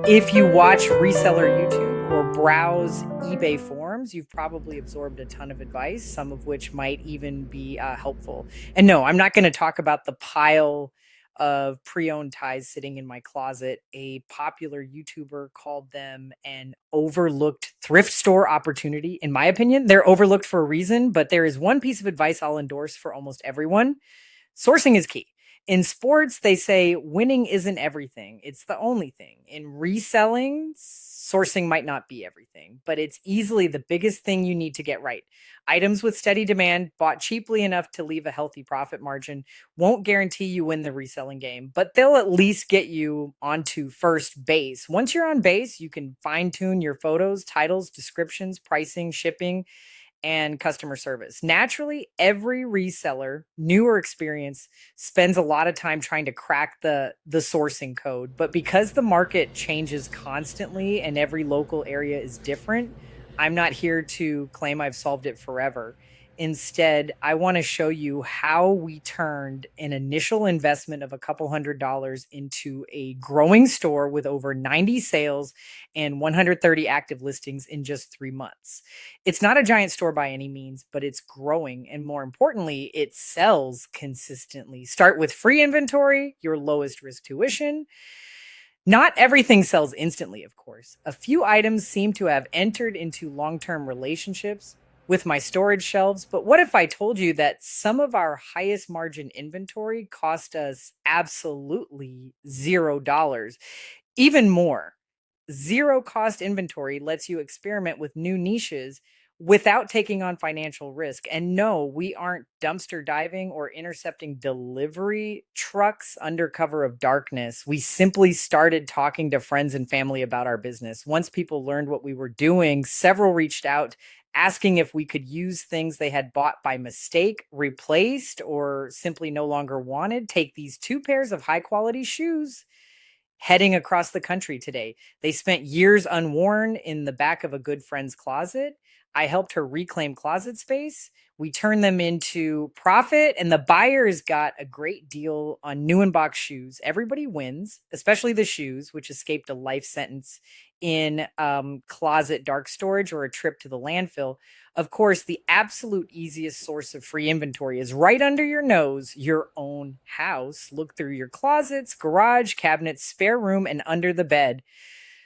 If you watch reseller YouTube or browse eBay forums, you've probably absorbed a ton of advice, some of which might even be helpful. And no, I'm not going to talk about the pile of pre-owned ties sitting in my closet. A popular YouTuber called them an overlooked thrift store opportunity. In my opinion, they're overlooked for a reason, but there is one piece of advice I'll endorse for almost everyone. Sourcing is key. In sports, they say winning isn't everything, it's the only thing. In reselling, sourcing might not be everything, but it's easily the biggest thing you need to get right. Items with steady demand, bought cheaply enough to leave a healthy profit margin, won't guarantee you win the reselling game, but they'll at least get you onto first base. Once you're on base, you can fine tune your photos, titles, descriptions, pricing, shipping, and customer service. Naturally, every reseller, new or experienced, spends a lot of time trying to crack the sourcing code. But because the market changes constantly and every local area is different, I'm not here to claim I've solved it forever. Instead, I want to show you how we turned an initial investment of a couple $100s into a growing store with over 90 sales and 130 active listings in just 3 months. It's not a giant store by any means, but it's growing. And more importantly, it sells consistently. Start with free inventory, your lowest risk tuition. Not everything sells instantly, of course. A few items seem to have entered into long term relationships with my storage shelves. But what if I told you that some of our highest margin inventory cost us absolutely $0? Even more, zero cost inventory lets you experiment with new niches without taking on financial risk. And no, we aren't dumpster diving or intercepting delivery trucks under cover of darkness. We simply started talking to friends and family about our business. Once people learned what we were doing, several reached out asking if we could use things they had bought by mistake, replaced, or simply no longer wanted. Take these two pairs of high quality shoes heading across the country today. They spent years unworn in the back of a good friend's closet. I helped her reclaim closet space. We turned them into profit, and the buyers got a great deal on new in box shoes. Everybody wins, especially the shoes, which escaped a life sentence in closet dark storage or a trip to the landfill. Of course, the absolute easiest source of free inventory is right under your nose, your own house. Look through your closets, garage, cabinets, spare room, and under the bed.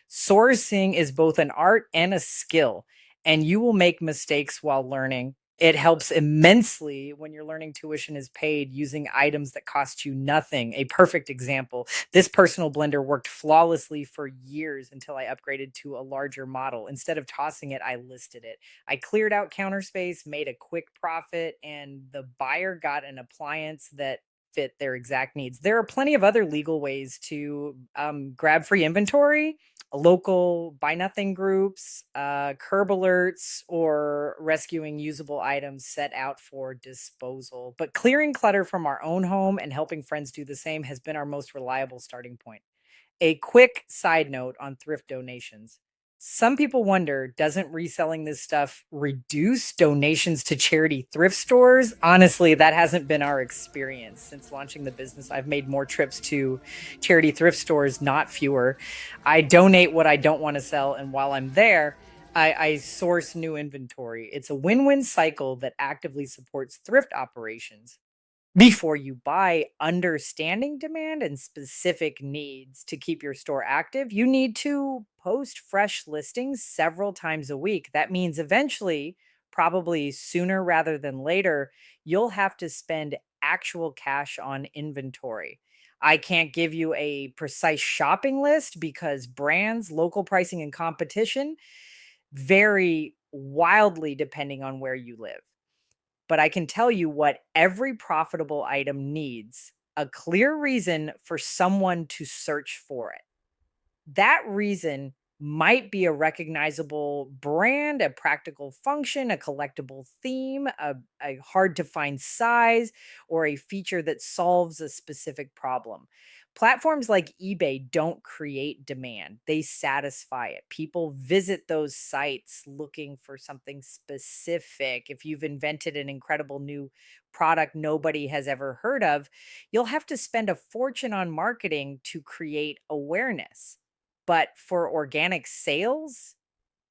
Sourcing is both an art and a skill, and you will make mistakes while learning. It helps immensely when your learning tuition is paid using items that cost you nothing. A perfect example: this personal blender worked flawlessly for years until I upgraded to a larger model. Instead of tossing it, I listed it. I cleared out counter space, made a quick profit, and the buyer got an appliance that fit their exact needs. There are plenty of other legal ways to grab free inventory: local buy nothing groups, curb alerts, or rescuing usable items set out for disposal. But clearing clutter from our own home and helping friends do the same has been our most reliable starting point. A quick side note on thrift donations. Some people wonder, doesn't reselling this stuff reduce donations to charity thrift stores? Honestly, that hasn't been our experience. Since launching the business, I've made more trips to charity thrift stores, not fewer. I donate what I don't want to sell, and while I'm there, I source new inventory. It's a win win cycle that actively supports thrift operations. Before you buy, understanding demand and specific needs to keep your store active, you need to post fresh listings several times a week. That means eventually, probably sooner rather than later, you'll have to spend actual cash on inventory. I can't give you a precise shopping list because brands, local pricing, and competition vary wildly depending on where you live. But I can tell you what every profitable item needs: a clear reason for someone to search for it. That reason might be a recognizable brand, a practical function, a collectible theme, a hard to find size, or a feature that solves a specific problem. Platforms like eBay don't create demand, they satisfy it. People visit those sites looking for something specific. If you've invented an incredible new product nobody has ever heard of, you'll have to spend a fortune on marketing to create awareness. But for organic sales,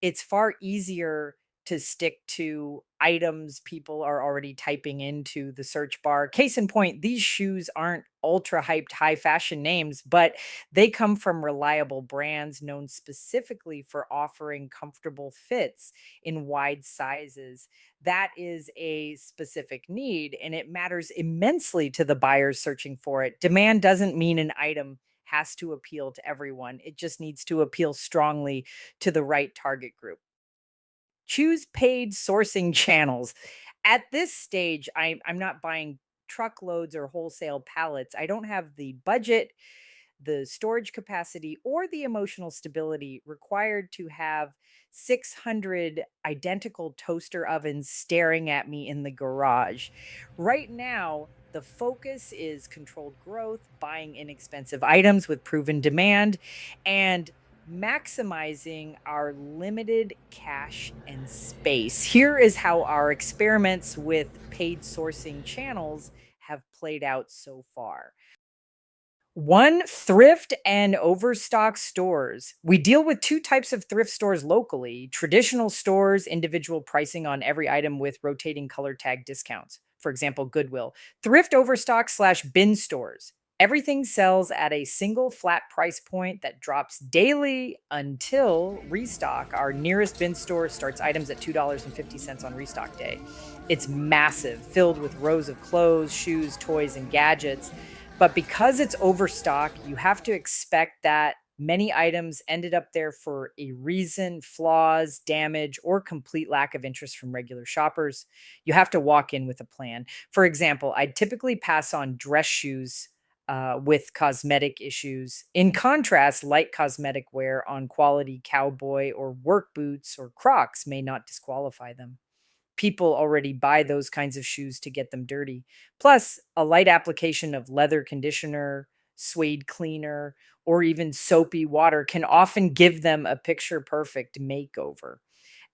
it's far easier to stick to items people are already typing into the search bar. Case in point, these shoes aren't ultra hyped high fashion names, but they come from reliable brands known specifically for offering comfortable fits in wide sizes. That is a specific need, and it matters immensely to the buyers searching for it. Demand doesn't mean an item has to appeal to everyone, it just needs to appeal strongly to the right target group. Choose paid sourcing channels. At this stage, I'm not buying truckloads or wholesale pallets. I don't have the budget, the storage capacity, or the emotional stability required to have 600 identical toaster ovens staring at me in the garage. Right now, the focus is controlled growth, buying inexpensive items with proven demand, and maximizing our limited cash and space. Here is how our experiments with paid sourcing channels have played out so far. One, thrift and overstock stores. We deal with two types of thrift stores locally: traditional stores, individual pricing on every item with rotating color tag discounts. For example, Goodwill. Thrift overstock slash bin stores. Everything sells at a single flat price point that drops daily until restock. Our nearest bin store starts items at $2.50 on restock day. It's massive, filled with rows of clothes, shoes, toys, and gadgets. But because it's overstock, you have to expect that many items ended up there for a reason: flaws, damage, or complete lack of interest from regular shoppers. You have to walk in with a plan. For example, I'd typically pass on dress shoes with cosmetic issues. In contrast, light cosmetic wear on quality cowboy or work boots or Crocs may not disqualify them. People already buy those kinds of shoes to get them dirty. Plus, a light application of leather conditioner, suede cleaner, or even soapy water can often give them a picture perfect makeover.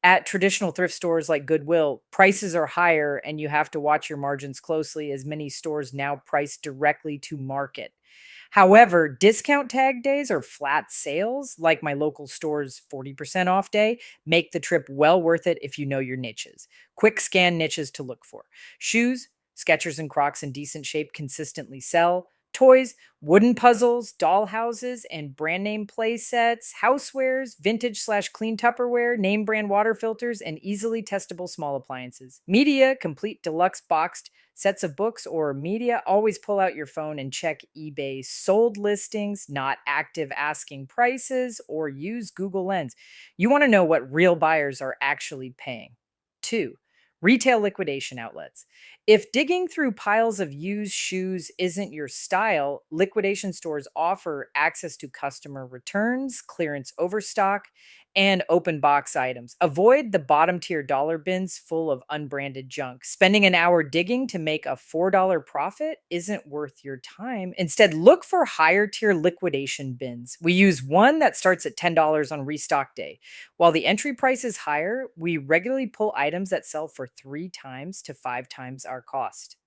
At traditional thrift stores like Goodwill, prices are higher and you have to watch your margins closely, as many stores now price directly to market. However, discount tag days or flat sales, like my local store's 40% off day, make the trip well worth it if you know your niches. Quick scan niches to look for: shoes, Skechers and Crocs in decent shape consistently sell. Toys, wooden puzzles, doll houses, and brand name play sets, housewares, vintage slash clean Tupperware, name brand water filters, and easily testable small appliances. Media, complete deluxe boxed sets of books or media. Always pull out your phone and check eBay sold listings, not active asking prices, or use Google Lens. You want to know what real buyers are actually paying. Two, retail liquidation outlets. If digging through piles of used shoes isn't your style, liquidation stores offer access to customer returns, clearance overstock, and open box items. Avoid the bottom tier dollar bins full of unbranded junk. Spending an hour digging to make a $4 profit isn't worth your time. Instead, look for higher tier liquidation bins. We use one that starts at $10 on restock day. While the entry price is higher, we regularly pull items that sell for 3 times to 5 times our cost.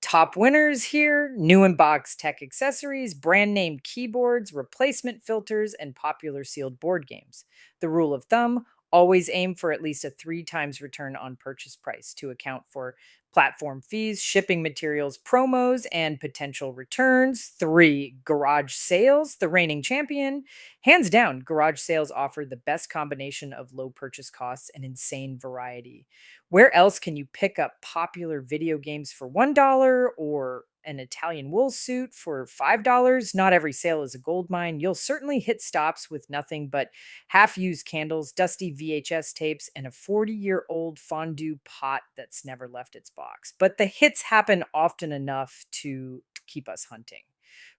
Top winners here: new in box tech accessories, brand name keyboards, replacement filters, and popular sealed board games. The rule of thumb: always aim for at least a 3 times return on purchase price to account for platform fees, shipping materials, promos, and potential returns. Three, garage sales, the reigning champion. Hands down, garage sales offer the best combination of low purchase costs and insane variety. Where else can you pick up popular video games for $1 or an Italian wool suit for $5? Not every sale is a gold mine. You'll certainly hit stops with nothing but half used candles, dusty VHS tapes, and a 40-year-old fondue pot that's never left its box. But the hits happen often enough to keep us hunting.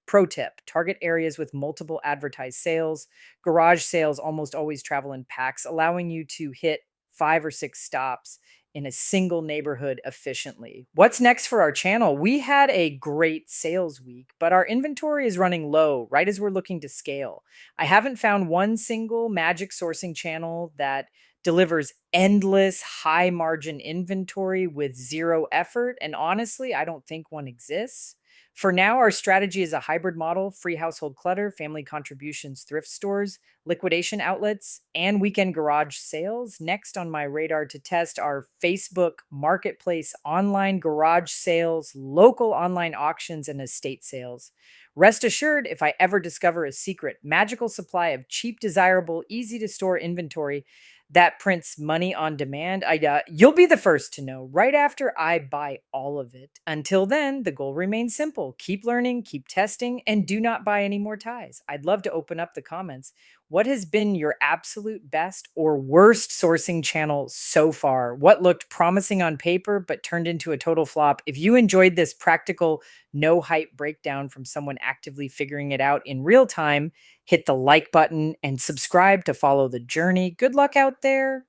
Pro tip: target areas with multiple advertised sales. Garage sales almost always travel in packs, allowing you to hit 5 or 6 stops in a single neighborhood efficiently. What's next for our channel? We had a great sales week, but our inventory is running low right as we're looking to scale. I haven't found one single magic sourcing channel that delivers endless high margin inventory with zero effort. And honestly, I don't think one exists. For now, our strategy is a hybrid model: free household clutter, family contributions, thrift stores, liquidation outlets, and weekend garage sales. Next on my radar to test are Facebook Marketplace, online garage sales, local online auctions, and estate sales. Rest assured, if I ever discover a secret, magical supply of cheap, desirable, easy to store inventory that prints money on demand, you'll be the first to know right after I buy all of it. Until then, the goal remains simple: keep learning, keep testing, and do not buy any more ties. I'd love to open up the comments. What has been your absolute best or worst sourcing channel so far? What looked promising on paper but turned into a total flop? If you enjoyed this practical, no hype breakdown from someone actively figuring it out in real time, hit the like button and subscribe to follow the journey. Good luck out there.